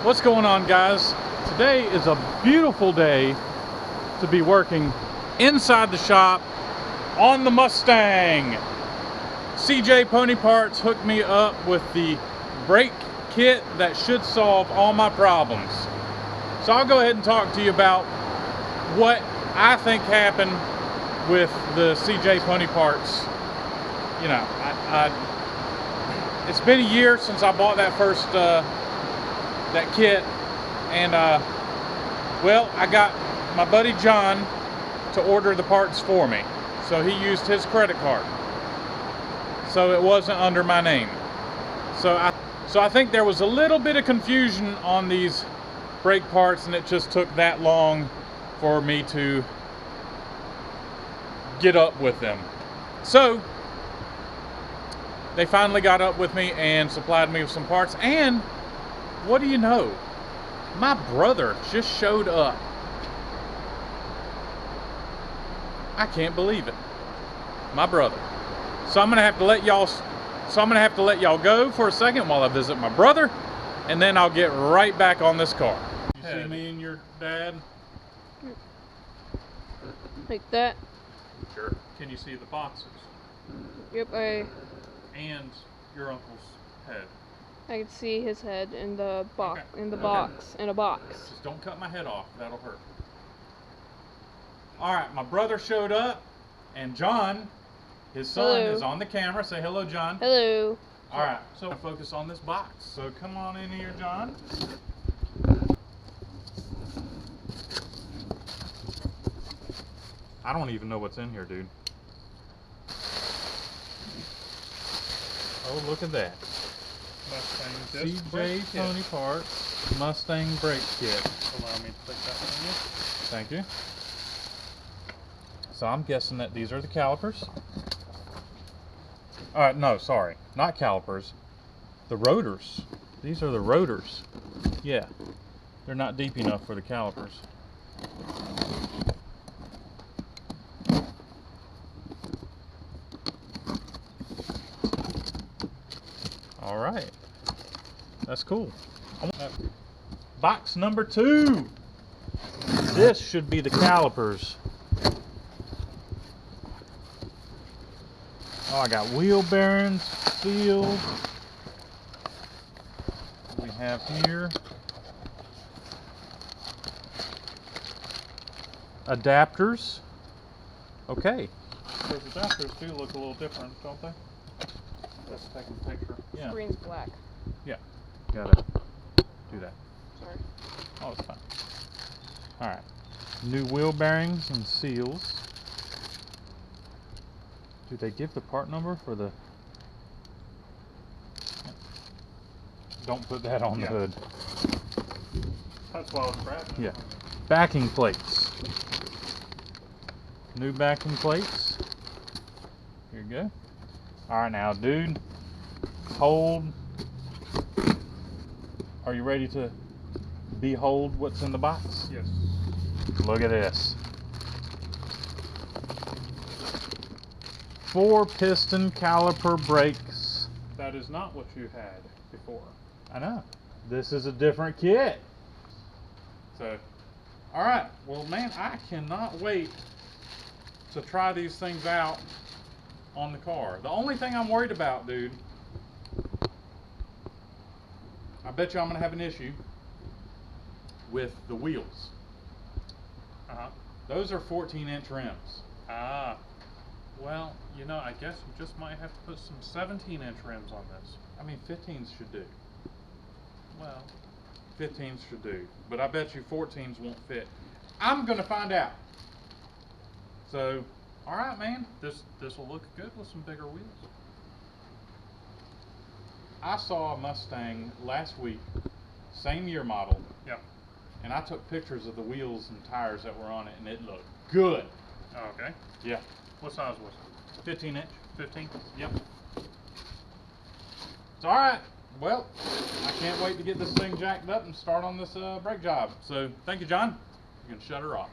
What's going on, guys? Today is a beautiful day to be working inside the shop on the Mustang. CJ Pony Parts hooked me up with the brake kit that should solve all my problems. So I'll go ahead and talk to you about what I think happened with the CJ Pony Parts. You know, it's been a year since I bought that first that kit, and well, I got my buddy John to order the parts for me, so he used his credit card, so it wasn't under my name. So I think there was a little bit of confusion on these brake parts, and it just took that long for me to get up with them. So they finally got up with me and supplied me with some parts, and what do you know? My brother just showed up. I can't believe it. My brother. So I'm gonna have to let y'all go for a second while I visit my brother, and then I'll get right back on this car. You see me and your dad? Like that? Sure. Can you see the boxes? Yep, And your uncle's head. I can see his head in the box, Okay. in a box. Just don't cut my head off, that'll hurt. All right, my brother showed up, and John, his son, Hello. is on the camera. Say hello, John. Hello. All right, so focus on this box. So come on in here, John. I don't even know what's in here, dude. Oh, look at that. Mustang disc brake CJ kit. Pony Parts Mustang brake kit. Allow me to take that from you. Thank you. So I'm guessing that these are the calipers. No, sorry, not calipers. The rotors. These are the rotors. Yeah, they're not deep enough for the calipers. All right, that's cool. Box number 2. This should be the calipers. Oh, I got wheel bearings, seals. We have here adapters. Okay. Those adapters do look a little different, don't they? Let's take a picture. Yeah. Screen's black. Gotta do that. Sorry. Oh, it's fine. All right. New wheel bearings and seals. Do they give the part number for the? Don't put that on the hood. That's why I was grabbing it. Yeah. Backing plates. New backing plates. Here you go. All right, now, dude. Hold. Are you ready to behold what's in the box? Yes. Look at this. 4-piston caliper brakes. That is not what you had before. I know. This is a different kit. So, all right. Well, man, I cannot wait to try these things out on the car. The only thing I'm worried about, dude, I bet you I'm going to have an issue with the wheels. Uh-huh. Those are 14-inch rims. Ah. Well, you know, I guess you just might have to put some 17-inch rims on this. I mean, 15s should do. Well, 15s should do. But I bet you 14s won't fit. I'm going to find out. So, all right, man. this will look good with some bigger wheels. I saw a Mustang last week, same year model. Yeah. And I took pictures of the wheels and tires that were on it, and it looked good. Oh, okay. Yeah. What size was it? 15-inch. 15? Yep. It's all right. Well, I can't wait to get this thing jacked up and start on this brake job. So, thank you, John. You can shut her off.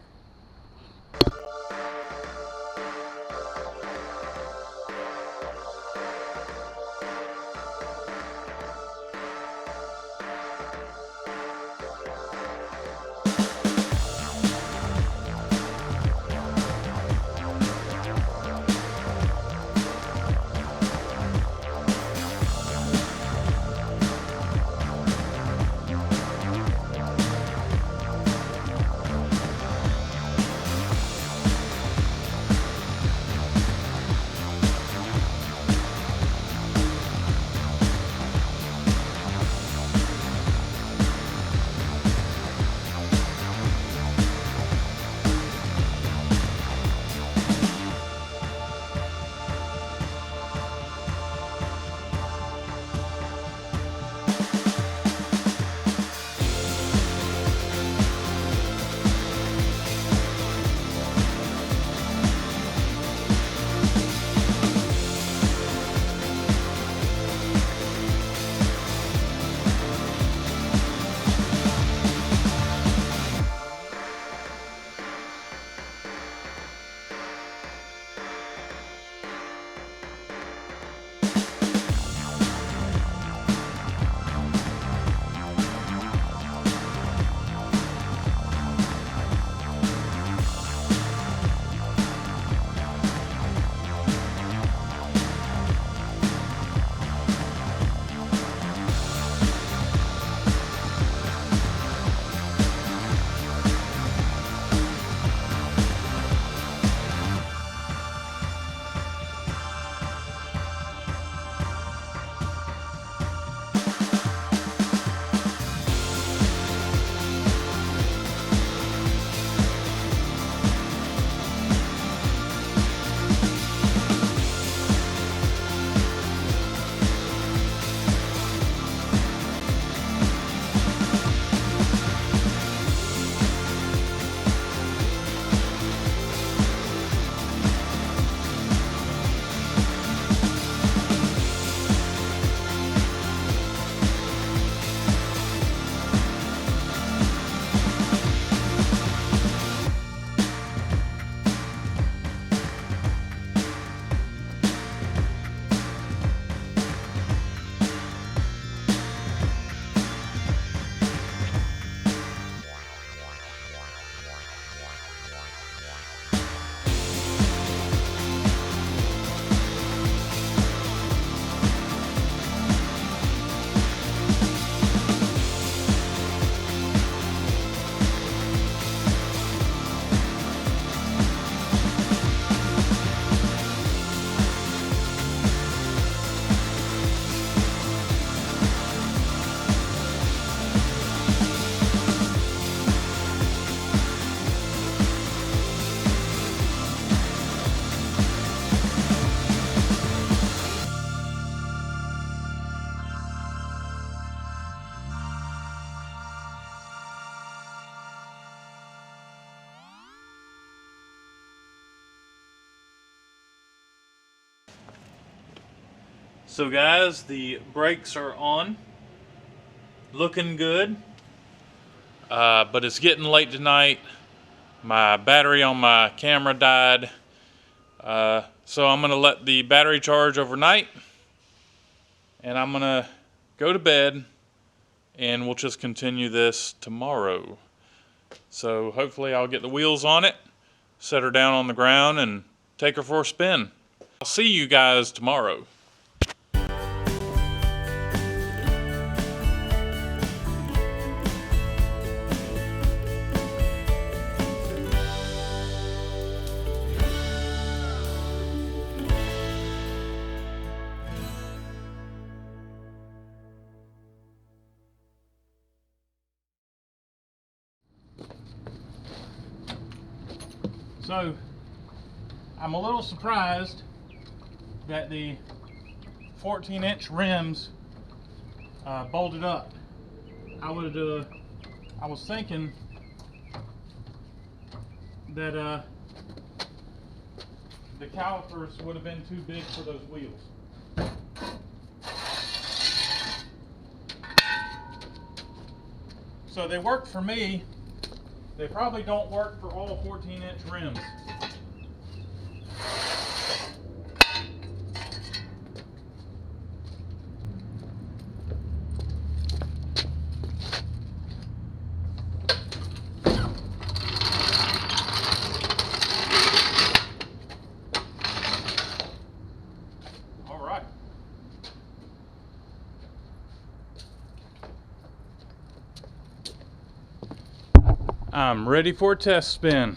So guys, the brakes are on, looking good, but it's getting late tonight. My battery on my camera died, so I'm gonna let the battery charge overnight, and I'm gonna go to bed, and we'll just continue this tomorrow. So hopefully I'll get the wheels on it, set her down on the ground, and take her for a spin. I'll see you guys tomorrow. So, I'm a little surprised that the 14-inch rims bolted up. I was thinking that the calipers would have been too big for those wheels. So they work for me. They probably don't work for all 14-inch rims. All right. I'm ready for a test spin.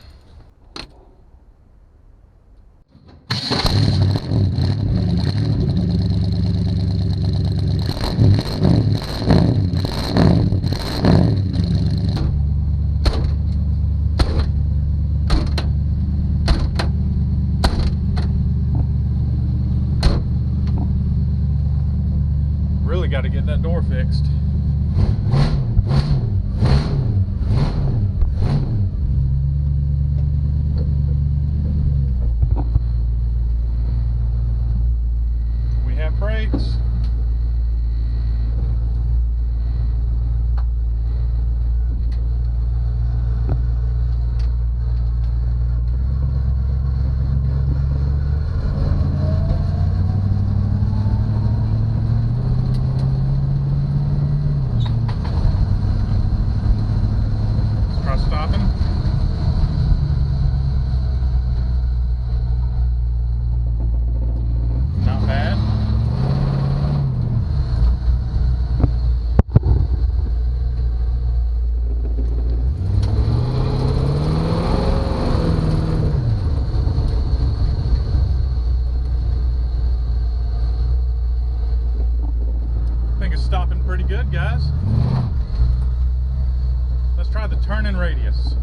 Really got to get that door fixed. Brakes. Let's try stopping. Not bad. Stopping pretty good, guys. Let's try the turning radius.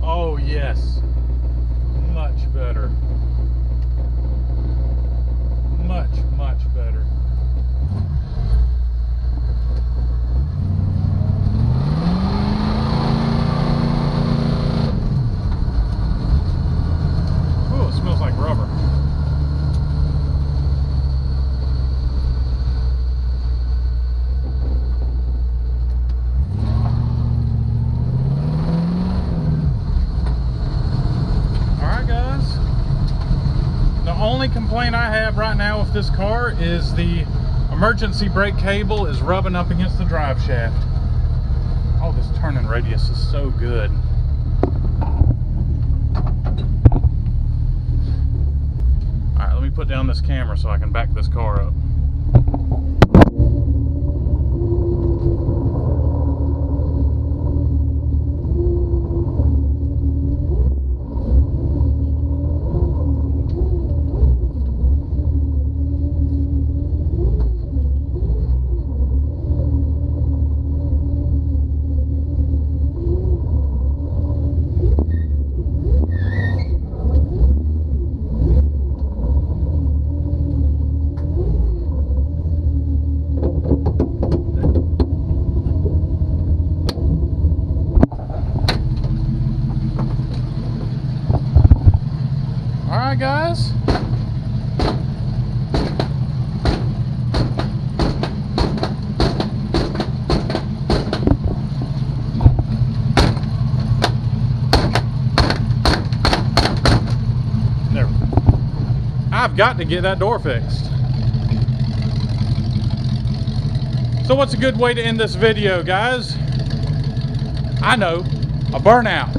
Oh yes, much better. Much better. Ooh, it smells like rubber. Only complaint I have right now with this car is the emergency brake cable is rubbing up against the drive shaft. Oh, this turning radius is so good. Alright, let me put down this camera so I can back this car up. Alright guys, got to get that door fixed. So what's a good way to end this video, guys? I know, a burnout.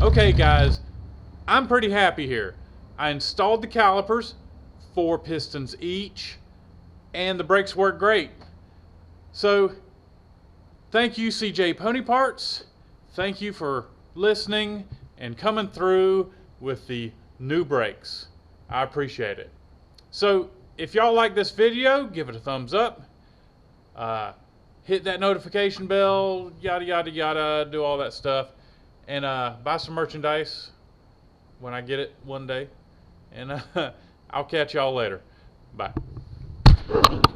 Okay guys, I'm pretty happy here. I installed the calipers, 4 pistons each, and the brakes work great. So, thank you CJ Pony Parts. Thank you for listening and coming through with the new brakes. I appreciate it. So, if y'all like this video, give it a thumbs up. Hit that notification bell, yada yada yada, do all that stuff. And buy some merchandise when I get it one day. And I'll catch y'all later. Bye.